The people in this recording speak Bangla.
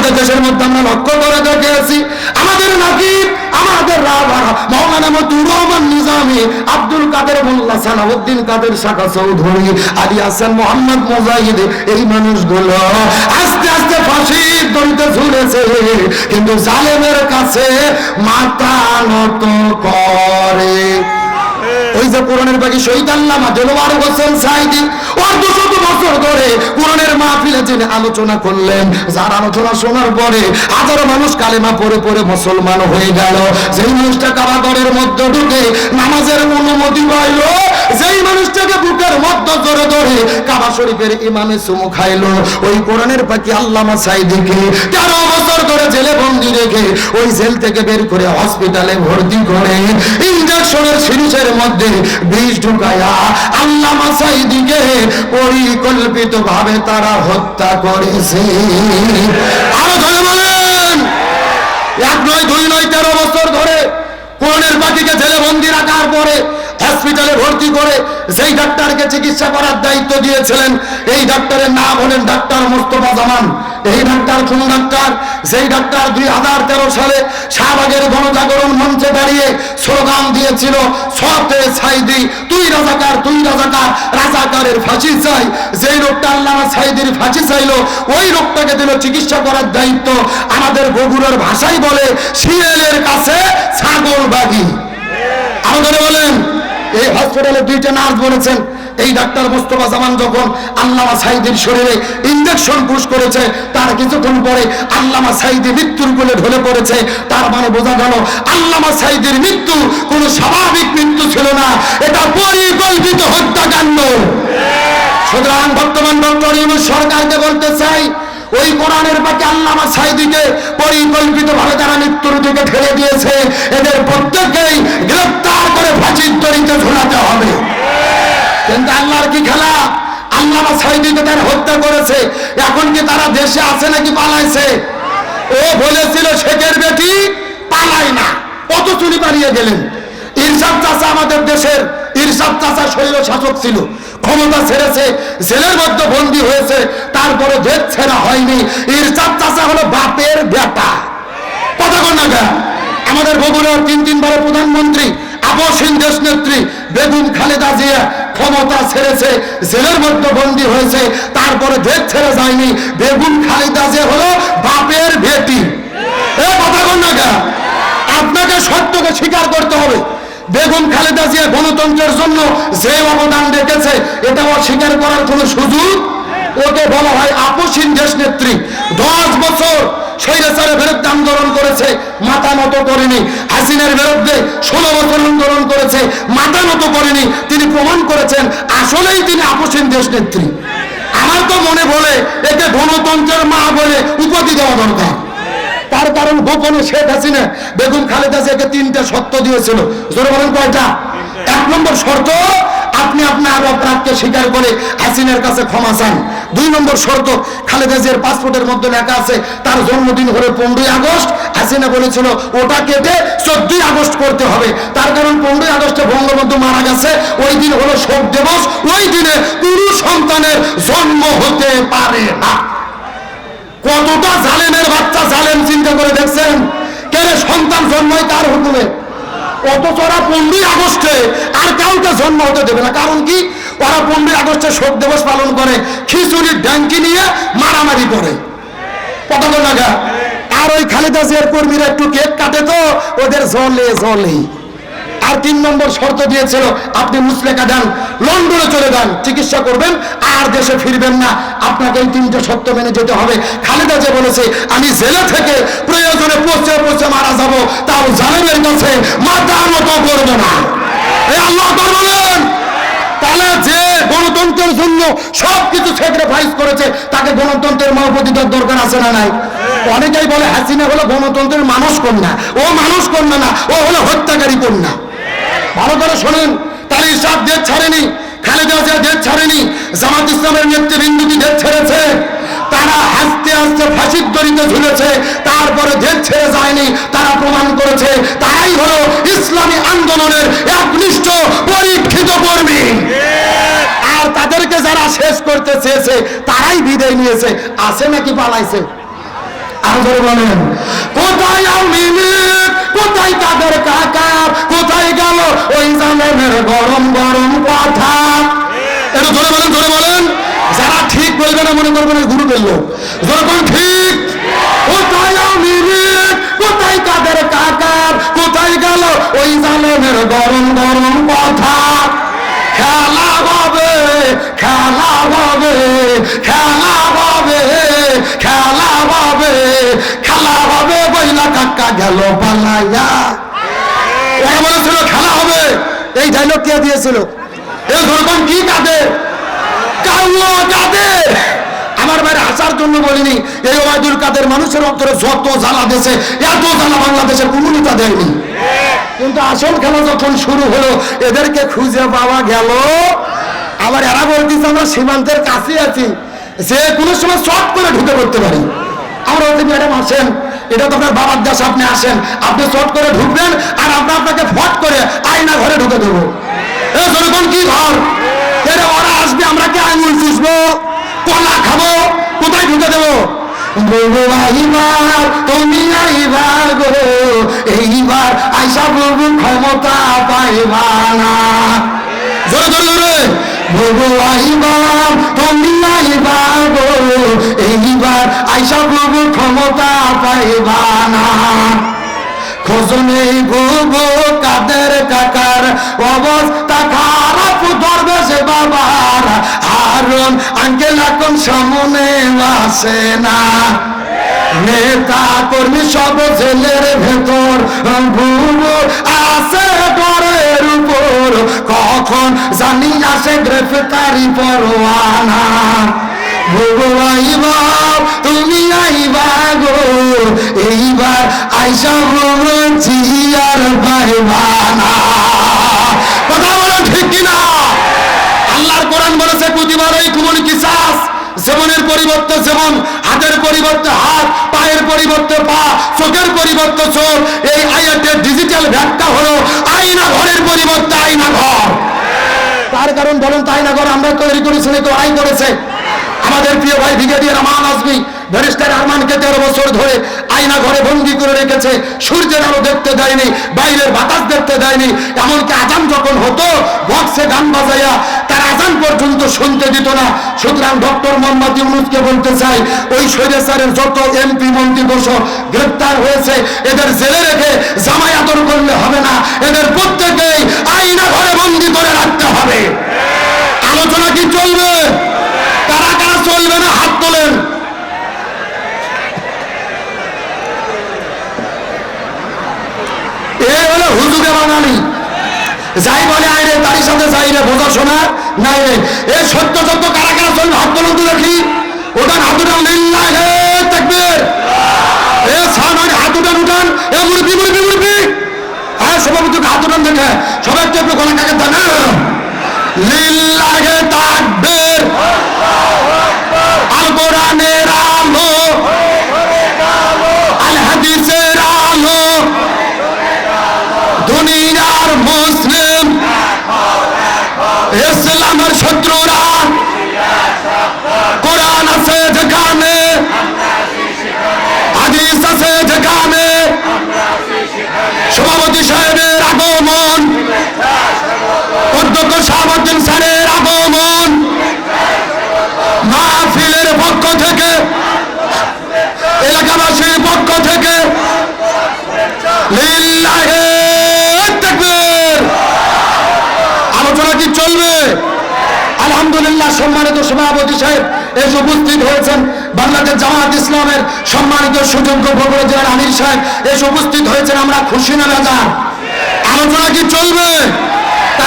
আমাদের দেশের মধ্যে আমরা লক্ষ্য করে দেখেছি, আমাদের নাকিব, আমাদের রাহবার মাওলানা মতিউর রহমান নিজামী, আব্দুল কাদের মোল্লা, সালাউদ্দিন কাদের শাখা চৌধুরী, আলী হাসান মোহাম্মদ মুজাহিদ, এই মানুষগুলো আস্তে আস্তে ফাঁসির দড়িতে ঝুলেছে, কিন্তু জালেমের কাছে মাথা নত করে। ওই যে কোরআনের বাকি শহীদ আল্লামা দেলোয়ার হোসেন সাঈদী, ওর 200 বছর ধরে কোরআনের মাহফিলে যিনি আলোচনা করলেন, যার আলোচনা শোনার পরে হাজারো মানুষ কালেমা পড়ে পড়ে মুসলমান হয়ে গেল। যেই মানুষটা কাবাগরের মধ্যে ঢুকে নামাজের অনুমতি পাইল, যেই মানুষটাকে বুকের মধ্যে ধরে ধরে কাবা শরীফের ইমামে চুমু খাইলো, ওই কোরআনের পাখি আল্লামা সাঈদীকে 13 বছর ধরে জেলে বন্দি রেখে ওই জেল থেকে বের করে হসপিটালে ভর্তি করে ইনজেকশনের সিরিজের মধ্যে বিষ ঢুকায়া আল্লামা সাঈদীকে পরিকল্পিতভাবে তারা হত্যা করেছে। আরো ধরে বলেন, 1 নয় 2 নয় 13 বছর ধরে কোরআনের পাখিকে জেলে বন্দি রাখার পরে হসপিটালে ভর্তি করে যেই ডাক্তারকে চিকিৎসা করার দায়িত্ব দিয়েছিলেন, এই ডাক্তারের নাম হলেন ডাক্তার মোস্তফা জামান। এই ডাক্তার কোন ডাক্তার? যেই ডাক্তার 2013 সালে শাহবাগের গণজাগরণ মঞ্চে দাঁড়িয়ে স্লোগান দিয়েছিল, সতে সাঈদী তুই রাজাকার, তুই রাজাকার, রাজাকারের ফাঁসি চাই। যেই লোকটা আল্লামা সাঈদীর ফাঁসি চাইলো, ওই লোকটাকে দিল চিকিৎসা করার দায়িত্ব। আমাদের বগুড়ার ভাষায় বলে শিয়ালের কাছে ছাগল বাগি। আমাদের বলেন, এই হসপিটালে 2টা নার্স বলেছেন, এই ডাক্তার মোস্তফা জামান যখন আল্লামা সাঈদীর শরীরে ইনজেকশন পুশ করেছে, তার কিছুক্ষণ পরে আল্লামা সাঈদী মৃত্যুর কোলে ঢলে পড়েছে। তার মানে বোঝা গেল আল্লামা সাঈদীর মৃত্যু কোনো স্বাভাবিক মৃত্যু ছিল না, এটা পরিকল্পিত হত্যাকাণ্ড। সুতরাং বর্তমান ডক্টর ইউনূস সরকারকে বলতে চাই, ওই কোরআনের পাখি আল্লামা সাঈদীকে পরিকল্পিতভাবে যারা মৃত্যুর দিকে ঠেলে দিয়েছে, এদের প্রত্যেককেই গ্রেফতার করে ফাঁসির দড়িতে ঝুলাতে হবে। কিন্তু আল্লাহর কি খেলা, আল্লামা সাঈদীকে তারা হত্যা করেছে, এখন কি তারা দেশে আছে নাকি পালাইছে? ও বলেছিল শেখের বেটি পালায় না, কত চুরি পালিয়ে গেলেন। ইরশাদ চাচা আমাদের দেশের, ইরশাদ চাচা স্বৈর শাসক ছিল, ক্ষমতা ছেড়েছে, জেলের মধ্যে বন্দী হয়েছে, তারপরে জেল ছেড়া হয়নি। ইরশাদ চাচা হলো বাপের বেটা, কথা কন না কেন? আমাদের বগুড়ার 3 বারের প্রধানমন্ত্রী, আপসহীন দেশ নেত্রী বেগম খালেদা জিয়া ক্ষমতা ছেড়েছে, জেলের মধ্যে বন্দী হয়েছে, তারপরে জেল ছেড়ে যায়নি। বেগম খালেদা জিয়া হলো বাপের বেটি, কথা কন না কেন? আপনাকে সত্যকে স্বীকার করতে হবে। বেগম খালেদা জিয়া গণতন্ত্রের জন্য যে অবদান রেখেছে, এটা অস্বীকার করার কোনো সুযোগ। ওকে বলা হয় আপসহীন দেশ নেত্রী। 10 বছর স্বৈরাচারের বিরুদ্ধে আন্দোলন করেছে, মাথা নত করেনি। হাসিনার বিরুদ্ধে 16 বছর আন্দোলন করেছে, মাথা নত করেনি। তিনি প্রমাণ করেছেন আসলেই তিনি আপসহীন দেশ নেত্রী। আমার তো মনে বলে একে গণতন্ত্রের মা বলে উপাধি দেওয়া দরকার। তার কারণ গোপনে শেখ হাসিনা বেগম খালেদা জিয়াকে 3টা শর্ত দিয়েছিল। জোরে বলেন কয়টা? 1 নম্বর শর্ত, আপনি আপনার অপরাধকে স্বীকার করে হাসিনার কাছে ক্ষমা চান। 2 নম্বর শর্ত, খালেদা জিয়ার পাসপোর্টের মধ্যে লেখা আছে তার জন্মদিন হলো 15 আগস্ট। হাসিনা বলেছিল ওটা কেটে 14 আগস্ট করতে হবে, তার কারণ 15 আগস্টে বঙ্গবন্ধু মারা গেছে, ওই দিন হলো শোক দিবস, ওই দিনে কোনো সন্তানের জন্ম হতে পারে না। কতটা জালেমের বাচ্চা জালেম, চিন্তা করে দেখছেন? কেন সন্তান জন্মায় তার হুকুমে, অথচ ওরা 15 আগস্টে আর কাউকে জন্ম হতে দেবে না। কারণ কি? ওরা 15 আগস্টে শোক দিবস পালন করে, খিচুড়ির ড্যাঙ্কি নিয়ে মারামারি করে, কথা বল না। আর ওই খালেদা জিয়ার কর্মীরা একটু কেক কাটে তো ওদের জ্বলে জ্বলে। আর 3 নম্বর শর্ত দিয়েছিল আপনি মুসলেকা দেন, লন্ডনে চলে যান, চিকিৎসা করবেন, আর দেশে ফিরবেন না। আপনাকে এই 3টা শর্ত মেনে যেতে হবে। খালেদা যে বলেছে আমি জেলে থেকে প্রয়োজনে পচে পচে মারা যাব, তাও জালেমের কাছে মাথা নত করবো না। এই আল্লাহ বলেন, তাহলে যে গণতন্ত্রের জন্য সবকিছু স্যাক্রিফাইস করেছে, তাকে গণতন্ত্রের মহব্বতের দরকার আছে না নাই? অনেকেই বলে হাসিনা হলো গণতন্ত্রের মানুষ কন্যা, ও মানুষ কন্যা না, ও হলো হত্যাকারী কন্যা। ভালো করে শোনেন, তাহলে ইরশাদ দেশ ছাড়েনি, খালেদা জিয়া দেশ ছাড়েনি, জামাত ইসলামের নেতৃবৃন্দ কি দেশ ছেড়েছে? তারা আস্তে আস্তে ফাঁসির দড়িতে ঝুলেছে, তারপরে দেশ ছেড়ে যায়নি। তারা প্রমাণ করেছে তারাই হলো ইসলামী আন্দোলনের একনিষ্ঠ পরীক্ষিত কর্মী। আর তাদেরকে যারা শেষ করতে চেয়েছে তারাই বিদায় নিয়েছে। আছে নাকি পালাইছে? আর জোরে বলেন কোথায় আওয়ামী লীগ, কোথায় তাদের কাকা, কোথায় গেল ওই জালেমের গরম গরম কথা? একটু জোরে বলেন, জোরে বলেন। যারা ঠিক বলবে না মনে করবেন গুরু বললো, জোরে বলেন ঠিক। কোথায় আওয়ামী লীগ, কোথায় তাদের কাকা, কোথায় গেল ওই জালেমের গরম গরম কথা? খেলা হবে, খেলা হবে, খেলা হবে, খেলা হবে, খেলা হবে বইলা কাকা গেল পালাইয়া। ওরা বলেছিল খেলা হবে, এই ডায়লগ কে দিয়েছিল? এই ধরুন কি কাঁদে কাউয়া কাঁদে। আমার বাইরে আসার জন্য বলিনি, এই ওবায়দুল কাদের মানুষের অন্তরে যত জ্বালা দিয়েছে এত জ্বালা বাংলাদেশের কোনো নেতা দেয়নি। কিন্তু আসল খেলা যখন শুরু হলো এদেরকে খুঁজে পাওয়া গেল। আবার এরা বলতেছে আমরা সীমান্তের কাছে আছি, যে কোনো সময় শর্ট করে ঢুকে পড়তে পারি। আমরা বলতে ম্যাডাম আসেন, এটা তো আপনার বাবার দেশ, আপনি আসেন, আপনি শর্ট করে ঢুকবেন আর আমরা আপনাকে ফট করে আয়না ঘরে ঢুকে দেবো। এরকম কি ঘর? ওরা আসবে, আমরা কি আঙুল চুষবো, কলা খাবো, কোথায় ঢুকে দেবো? তুমি আইবার গো, এইবার আইসা প্রভু ক্ষমতা পাইবা না। জোরে জোরে জোরে প্রভু আইবার, তুমি আইবার গো, এইবার আইসা প্রভু ক্ষমতা পাইবা না। খোঁজনে গুবো কাদের কাকার অবস্থা খারাপ, ধরবে সে বাবার হারুন আঙ্কেল এখন সামনে আসে না। নেতা কর্মী সব জেলের ভেতর, ভুবো আছে ডরের উপর, কখন জানি আসে গ্রেফতারি পরোয়ানা। ভুবো আইবা, তুমি আইবা গো, এইবার আইসা বলছি আর পাইবা না। কথা বলেন ঠিক কিনা? আল্লাহর কোরআন বলেছে প্রতিবারই কুমন কিসাস, যেমনের পরিবর্তে যেমন, হাতের পরিবর্তে হাত, পায়ের পরিবর্তে পা, চোখের পরিবর্তে চোখ। এই আয়াতের ডিজিটাল ব্যাখ্যা হলো আয়না ঘরের পরিবর্তে আয়না ঘর। তার কারণ বলেন তো, আয়না ঘর আমরা তৈরি করেছি নাকি ওরাই করেছে? আমাদের প্রিয় ভাই ব্রিগেডিয়ার আমান আজমি ব্যারিস্টার আরমানকে 13 বছর ধরে আয়না ঘরে বন্দি করে রেখেছে। সূর্যের আলো দেখতে দেয়নি, বাইরের বাতাস দেখতে দেয়নি, এমনকি আজান যখন হতো বক্সে গান বাজাইয়া তার আজান পর্যন্ত শুনতে দিত না। সুতরাং ডক্টর মোহাম্মদ ইউনূসকে বলতে চাই, ওই স্বৈরাচারের যত এমপি মন্ত্রী দোষর গ্রেপ্তার হয়েছে এদের জেলে রেখে জামাই আদর করলে হবে না, এদের প্রত্যেকেই আয়না ঘরে বন্দি করে রাখতে হবে। আলোচনা কি চলবে? কারা কারা চলবে না হাত তোলেন। এই হলো হুজুগে বাঙালি, যাই বলে আইরে তারই সাথে যাই রে, বোঝা শোনা নাই রে। এই সত্য সত্য কারা কারা চলবে হাত তোলেন তো দেখি। ওটান হাত উঠান, লিল্লাহে তাকবীর। এ সামনে হাত উঠান, উঠান। এ মুরব্বি মুরব্বি মুরব্বি, হ্যাঁ সভাপতি হাত উঠান দেখে সবাই একটু গলা কাকে দেন। লিল্লাহে তাকবীর। আল কোরআনের আলো, আল হাদিসের আলো, দুনিয়ার মুসলিম ইসলামের শত্রুরা কোরআন আছে যেখানে, হাদিস আছে যেখানে, সভাপতি সাহেবের আগমন, অধ্যক্ষ শাহাবুদ্দিন স্যারের আগমন, মাহফিলের পক্ষ থেকে, এলাকাবাসীর পক্ষ থেকে লিল্লাহে তাকবীর। আলোচনা কি চলবে? আলহামদুলিল্লাহ, সম্মানিত সভাপতি সাহেব এসে উপস্থিত হয়েছেন। বাংলাদেশ জামায়াত ইসলামের সম্মানিত সুযোগ্য বগুড়া জেলার আমির সাহেব এসে উপস্থিত হয়েছেন। আমরা খুশি না বেজার? আলোচনা কি চলবে?